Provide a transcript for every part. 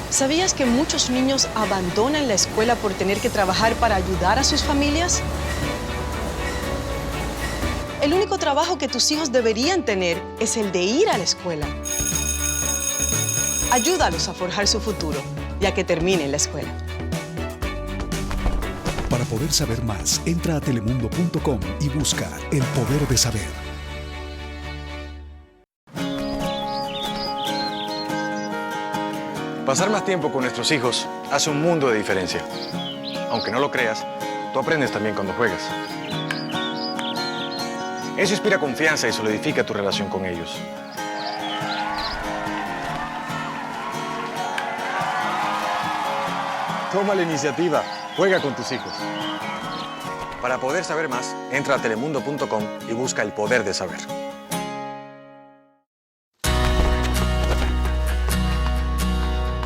¿Sabías que muchos niños abandonan la escuela por tener que trabajar para ayudar a sus familias? El único trabajo que tus hijos deberían tener es el de ir a la escuela. Ayúdalos a forjar su futuro y a que terminen la escuela. Para poder saber más, entra a telemundo.com y busca El Poder de Saber. Pasar más tiempo con nuestros hijos hace un mundo de diferencia. Aunque no lo creas, tú aprendes también cuando juegas. Eso inspira confianza y solidifica tu relación con ellos. Toma la iniciativa, juega con tus hijos. Para poder saber más, entra a telemundo.com y busca El Poder de Saber.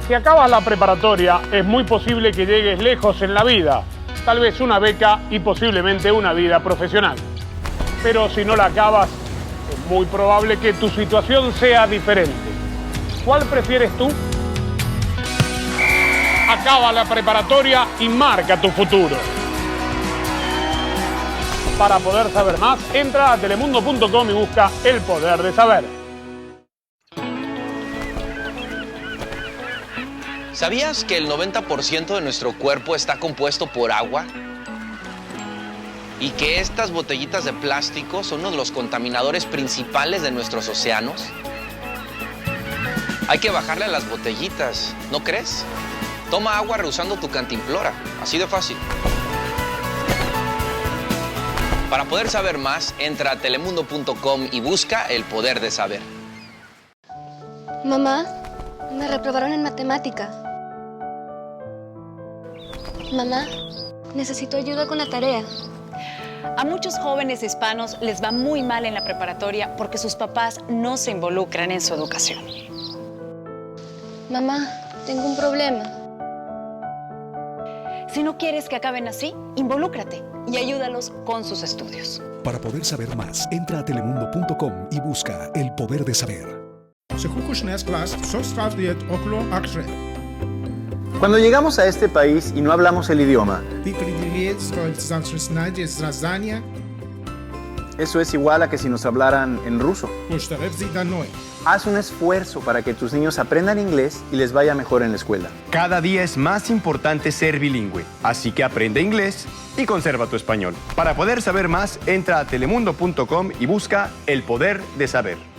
Si acabas la preparatoria, es muy posible que llegues lejos en la vida. Tal vez una beca y posiblemente una vida profesional. Pero si no la acabas, es muy probable que tu situación sea diferente. ¿Cuál prefieres tú? Acaba la preparatoria y marca tu futuro. Para poder saber más, entra a telemundo.com y busca El Poder de Saber. ¿Sabías que el 90% de nuestro cuerpo está compuesto por agua? Y que estas botellitas de plástico son uno de los contaminadores principales de nuestros océanos. Hay que bajarle a las botellitas, ¿no crees? Toma agua rehusando tu cantimplora, así de fácil. Para poder saber más, entra a telemundo.com y busca El Poder de Saber. Mamá, me reprobaron en matemática. Mamá, necesito ayuda con la tarea. A muchos jóvenes hispanos les va muy mal en la preparatoria porque sus papás no se involucran en su educación. Mamá, tengo un problema. Si no quieres que acaben así, involúcrate y ayúdalos con sus estudios. Para poder saber más, entra a telemundo.com y busca El Poder de Saber. Cuando llegamos a este país y no hablamos el idioma, eso es igual a que si nos hablaran en ruso. Haz un esfuerzo para que tus niños aprendan inglés y les vaya mejor en la escuela. Cada día es más importante ser bilingüe, así que aprende inglés y conserva tu español. Para poder saber más, entra a telemundo.com y busca El Poder de Saber.